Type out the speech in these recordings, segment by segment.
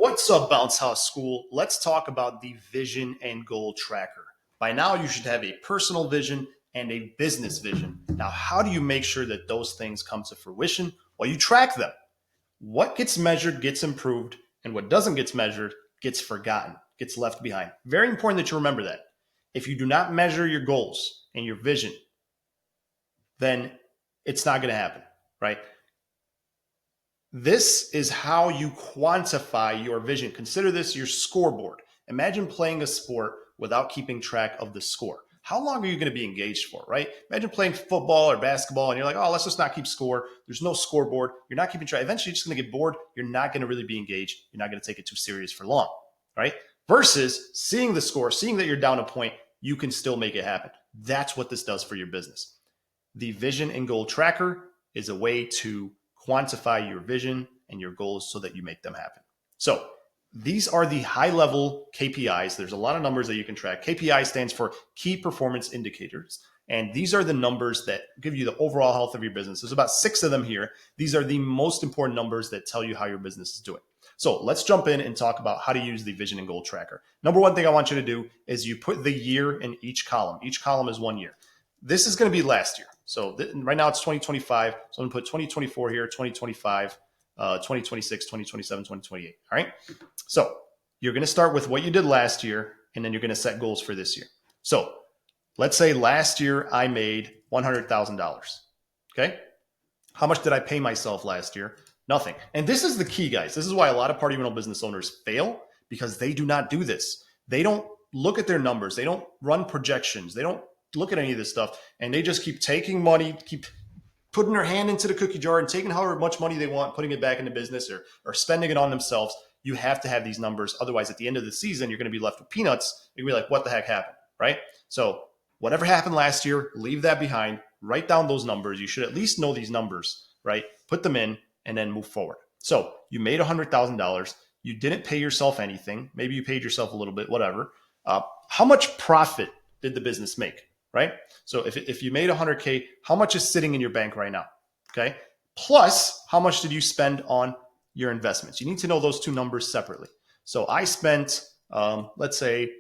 What's up, Bounce House School? Let's talk about the vision and goal tracker. By now, you should have a personal vision and a business vision. Now, how do you make sure that those things come to fruition? Well, you track them. What gets measured gets improved, and what doesn't get measured gets forgotten, gets left behind. Very important that you remember that. If you do not measure your goals and your vision, then it's not going to happen, right? This is how you quantify your vision. Consider this your scoreboard. Imagine playing a sport without keeping track of the score. How long are you going to be engaged for, right? Imagine playing football or basketball and you're like, oh, let's just not keep score. There's no scoreboard. You're not keeping track. Eventually, you're just going to get bored. You're not going to really be engaged. You're not going to take it too serious for long, right? Versus seeing the score, seeing that you're down a point, you can still make it happen. That's what this does for your business. The vision and goal tracker is a way to quantify your vision and your goals so that you make them happen. So these are the high level KPIs. There's a lot of numbers that you can track. KPI stands for key performance indicators. And these are the numbers that give you the overall health of your business. There's about 6 of them here. These are the most important numbers that tell you how your business is doing. So let's jump in and talk about how to use the vision and goal tracker. Number one thing I want you to do is you put the year in each column. Each column is 1 year. This is going to be last year. So right now it's 2025. So I'm going to put 2024 here, 2025, 2026, 2027, 2028. All right. So you're going to start with what you did last year, and then you're going to set goals for this year. So let's say last year I made $100,000. Okay. How much did I pay myself last year? Nothing. And this is the key, guys. This is why a lot of party rental business owners fail, because they do not do this. They don't look at their numbers. They don't run projections. They don't look at any of this stuff, and they just keep taking money, keep putting their hand into the cookie jar and taking however much money they want, putting it back into business or spending it on themselves. You have to have these numbers. Otherwise, at the end of the season, you're going to be left with peanuts. You're going to be like, what the heck happened, right? So whatever happened last year, leave that behind. Write down those numbers. You should at least know these numbers, right? Put them in and then move forward. So you made $100,000. You didn't pay yourself anything. Maybe you paid yourself a little bit, whatever. How much profit did the business make? Right? So if you made 100K, how much is sitting in your bank right now? Okay. Plus, how much did you spend on your investments? You need to know those two numbers separately. So I spent, let's say,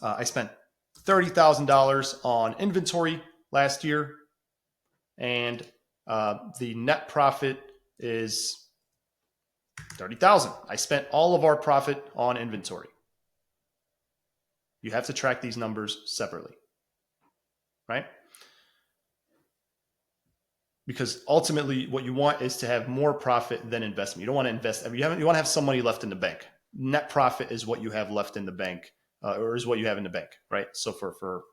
I spent $30,000 on inventory last year, and the net profit is $30,000. I spent all of our profit on inventory. You have to track these numbers separately. Right? Because ultimately what you want is to have more profit than investment. You don't want to invest. You want to have some money left in the bank. Net profit is what you have left in the bank, or is what you have in the bank, right? So for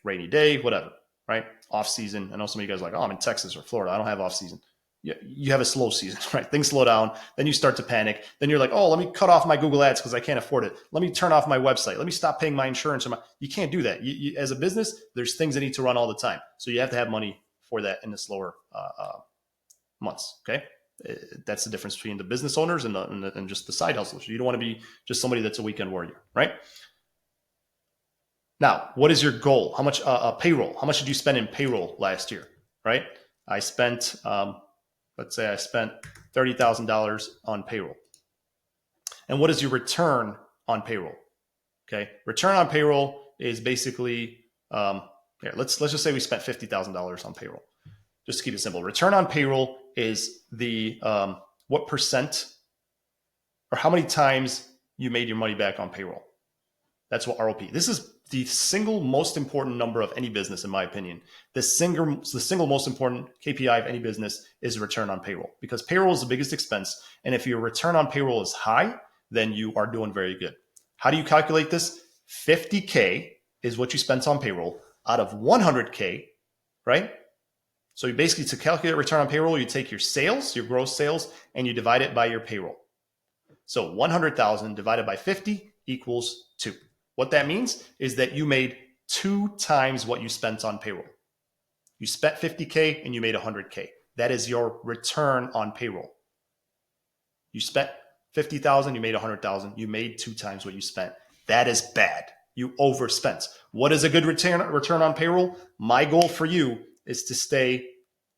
rainy day, whatever, right? Off season. I know some of you guys are like, oh, I'm in Texas or Florida. I don't have off season. You have a slow season, right? Things slow down. Then you start to panic. Then you're like, oh, let me cut off my Google ads because I can't afford it. Let me turn off my website. Let me stop paying my insurance. You can't do that. As a business, there's things that need to run all the time. So you have to have money for that in the slower months. Okay. That's the difference between the business owners and just the side hustlers. You don't want to be just somebody that's a weekend warrior, right? Now, what is your goal? How much payroll? How much did you spend in payroll last year, right? I spent, let's say I spent $30,000 on payroll. And what is your return on payroll? Okay. Return on payroll is basically, here, let's just say we spent $50,000 on payroll. Just to keep it simple. Return on payroll is the, what percent or how many times you made your money back on payroll. That's what ROP. This is the single most important number of any business, in my opinion. The single most important KPI of any business is return on payroll, because payroll is the biggest expense. And if your return on payroll is high, then you are doing very good. How do you calculate this? 50K is what you spent on payroll out of 100K, right? So you basically, to calculate return on payroll, you take your sales, your gross sales, and you divide it by your payroll. So 100,000 divided by 50 equals 2. What that means is that you made 2 times what you spent on payroll. You spent 50K and you made 100K. That is your return on payroll. You spent 50,000, you made 100,000. You made 2 times what you spent. That is bad. You overspent. What is a good return on payroll? My goal for you is to stay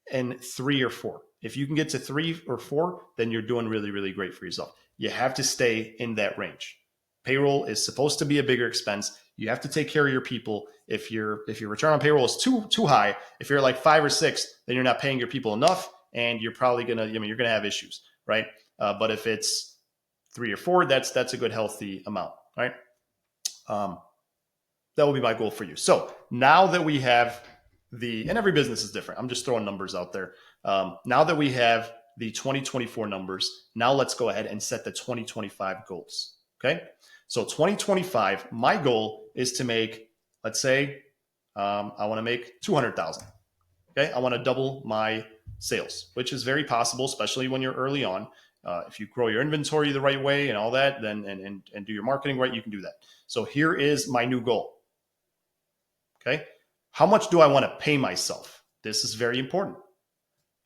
in 3 or 4. If you can get to 3 or 4, then you're doing really, really great for yourself. You have to stay in that range. Payroll is supposed to be a bigger expense. You have to take care of your people. If your return on payroll is too high, if you're like 5 or 6, then you're not paying your people enough, and you're probably you're gonna have issues, right? But if it's 3 or 4, that's a good healthy amount, right? That will be my goal for you. So now that we have and every business is different. I'm just throwing numbers out there. Now that we have the 2024 numbers, now let's go ahead and set the 2025 goals. Okay. So 2025, my goal is to make, let's say, I want to make 200,000. Okay. I want to double my sales, which is very possible, especially when you're early on. If you grow your inventory the right way and all that, then and do your marketing right, you can do that. So here is my new goal. Okay. How much do I want to pay myself? This is very important.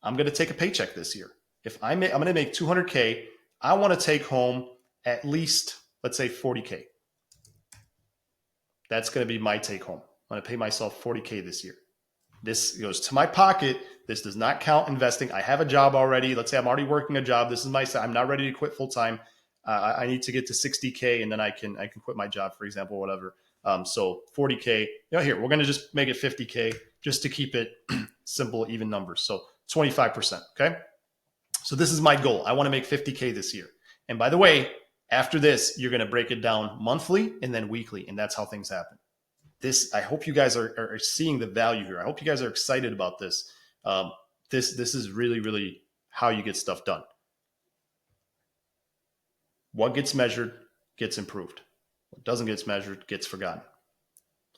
I'm going to take a paycheck this year. If I'm going to make 200K, I want to take home at least, let's say 40K. That's going to be my take home. I'm going to pay myself 40K this year. This goes to my pocket. This does not count investing. I have a job already. Let's say I'm already working a job. This is I'm not ready to quit full time. I need to get to 60K and then I can quit my job, for example, or whatever. So 40K, here, we're going to just make it 50K just to keep it simple, even numbers. So 25%. Okay. So this is my goal. I want to make 50K this year. And by the way, after this, you're going to break it down monthly and then weekly. And that's how things happen. I hope you guys are seeing the value here. I hope you guys are excited about this. This is really, really how you get stuff done. What gets measured gets improved. What doesn't get measured gets forgotten.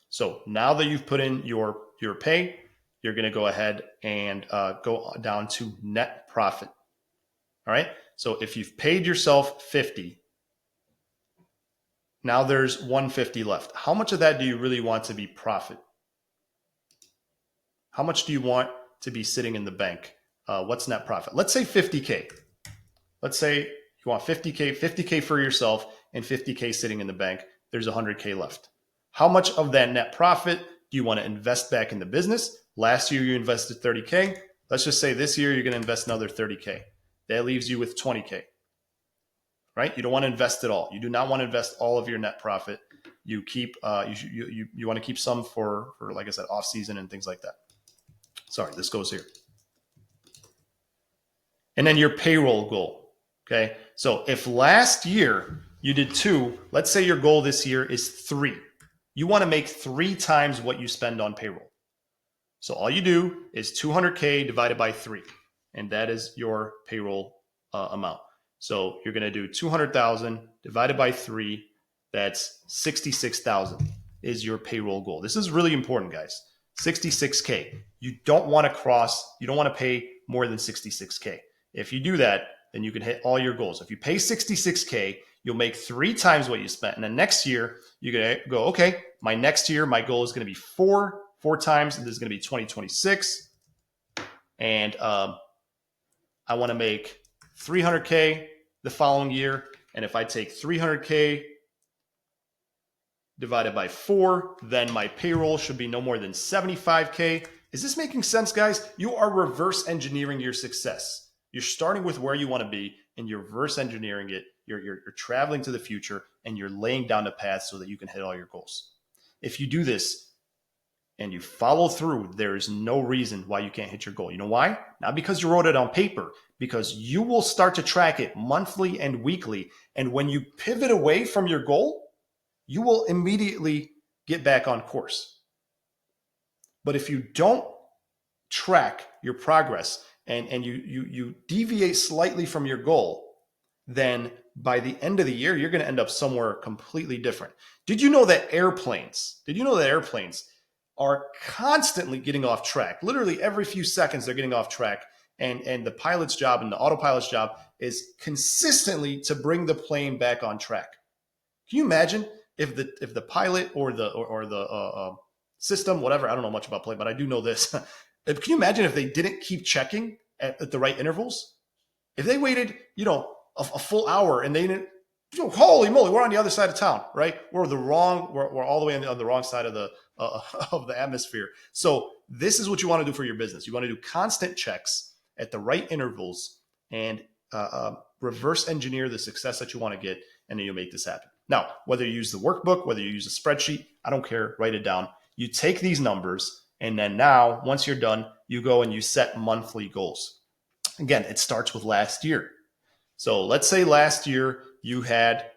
So now that you've put in your pay, you're going to go ahead and go down to net profit. All right. So if you've paid yourself 50, now there's 150 left. How much of that do you really want to be profit? How much do you want to be sitting in the bank? What's net profit? Let's say 50K. Let's say you want 50K for yourself and 50K sitting in the bank. There's 100K left. How much of that net profit do you want to invest back in the business? Last year you invested 30K. Let's just say this year you're going to invest another 30K. That leaves you with 20K. Right? You don't want to invest it all. You do not want to invest all of your net profit. You keep you want to keep some for like I said, off season and things like that. Sorry, this goes here. And then your payroll goal. Okay. So if last year you did 2, let's say your goal this year is 3. You want to make 3 times what you spend on payroll. So all you do is 200K divided by 3. And that is your payroll amount. So you're going to do 200,000 divided by 3. That's 66,000 is your payroll goal. This is really important, guys. 66K. You don't want to pay more than 66K. If you do that, then you can hit all your goals. If you pay 66K, you'll make 3 times what you spent. And then next year, you're going to go, okay, next year, my goal is going to be 4 times. And this is going to be 2026. And I want to make 300K the following year. And if I take 300K divided by 4, then my payroll should be no more than 75K. Is this making sense, guys? You are reverse engineering your success. You're starting with where you want to be and you're reverse engineering it. You're traveling to the future and you're laying down the path so that you can hit all your goals. If you do this and you follow through, there is no reason why you can't hit your goal. You know why? Not because you wrote it on paper, because you will start to track it monthly and weekly. And when you pivot away from your goal, you will immediately get back on course. But if you don't track your progress and you deviate slightly from your goal, then by the end of the year, you're going to end up somewhere completely different. Did you know that airplanes are constantly getting off track? Literally every few seconds, they're getting off track. And the pilot's job and the autopilot's job is consistently to bring the plane back on track. Can you imagine if the pilot or the system, whatever, I don't know much about plane, but I do know this. Can you imagine if they didn't keep checking at the right intervals? If they waited, a full hour and they didn't, holy moly, we're on the other side of town, right? We're all the way on the wrong side of the atmosphere. So this is what you want to do for your business. You want to do constant checks. at the right intervals and reverse engineer the success that you want to get, and then you'll make this happen. Now, whether you use the workbook, whether you use a spreadsheet, I don't care, write it down. You take these numbers, and then now, once you're done, you go and you set monthly goals. Again, it starts with last year. So let's say last year you had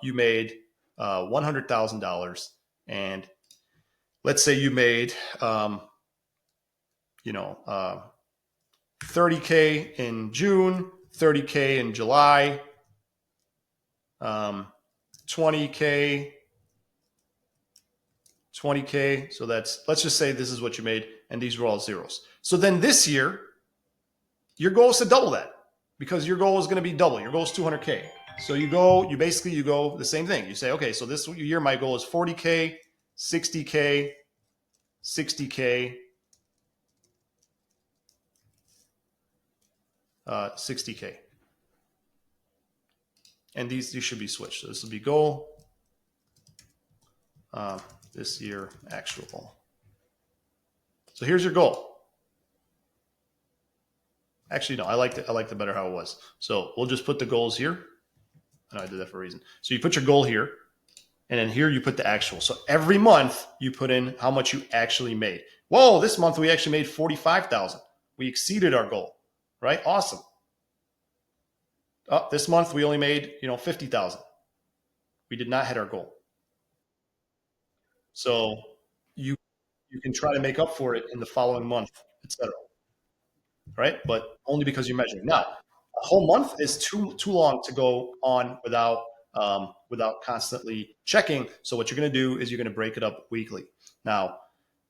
you made $100,000, and let's say you made 30K in June, 30K in July, 20K. So let's just say this is what you made, and these were all zeros. So then this year, your goal is to double that, because your goal is going to be double. Your goal is 200K. So you go the same thing. You say, okay, so this year my goal is 40K, 60K, 60K, 60K. And these should be switched. So this will be goal. This year actual. So here's your goal. Actually, no, I liked it better how it was. So we'll just put the goals here. I know I did that for a reason. So you put your goal here, and then here you put the actual. So every month you put in how much you actually made. Whoa, this month we actually made 45,000. We exceeded our goal, right? Awesome. Oh, this month we only made 50,000. We did not hit our goal. So you can try to make up for it in the following month, etc. Right? But only because you're measuring. Now, a whole month is too long to go on without constantly checking. So what you're going to do is you're going to break it up weekly. Now,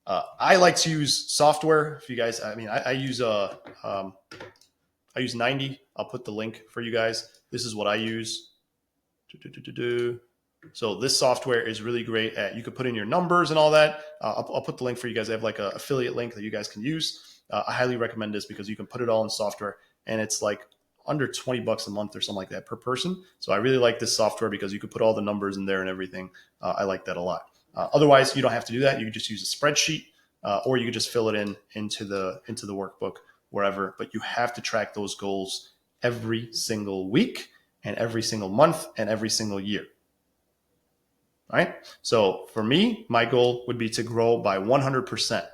I like to use software. If you guys, I use 90. I'll put the link for you guys. This is what I use. So this software is really great at, you could put in your numbers and all that. I'll put the link for you guys. I have like an affiliate link that you guys can use. I highly recommend this because you can put it all in software, and it's like under $20 a month or something like that per person. So I really like this software because you could put all the numbers in there and everything. I like that a lot. Otherwise, you don't have to do that. You can just use a spreadsheet, or you could just fill it into the workbook wherever. But you have to track those goals every single week and every single month and every single year. All right. So for me, my goal would be to grow by 100%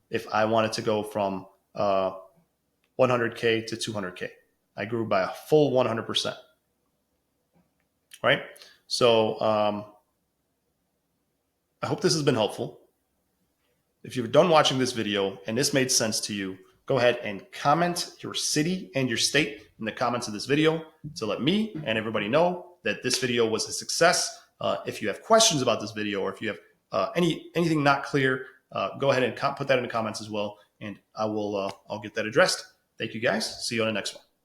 if I wanted to go from 100K to 200K. I grew by a full 100%. Right. So I hope this has been helpful. If you're done watching this video and this made sense to you, go ahead and comment your city and your state in the comments of this video to let me and everybody know that this video was a success. If you have questions about this video, or if you have anything not clear, go ahead and put that in the comments as well, and I'll get that addressed. Thank you guys. See you on the next one.